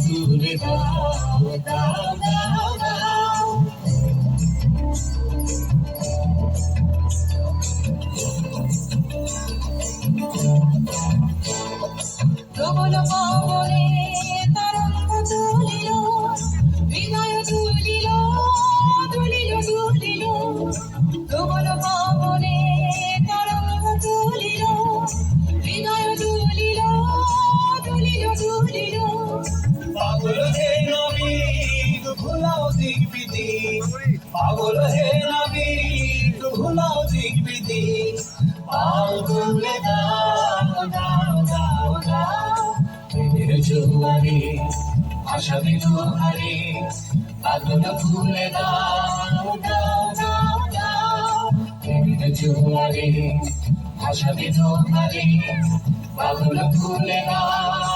তুলে দাও দাও দাও দাও। প্রবল পবনে তরঙ্গ তুলিল, হৃদয় তুলিল তুলিল তুলিল। প্রবল পবনে তরঙ্গ তুলিল, হৃদয় তুলিল তুলিল তুলিল। পাগল হে নবী তু ভুলাও দিক বিধি, পাগল হে নবী তু ভুলাও দিক বিধি। পাল তুলে দাও দাও দাও দাও। প্রেমের জোয়ারে ভাসাবে জোয়ারে, পাগল ভুলে দাও দাও দাও দাও। প্রেমের জোয়ারে ভাসাবে জোয়ারে, পাগল ভুলে দাও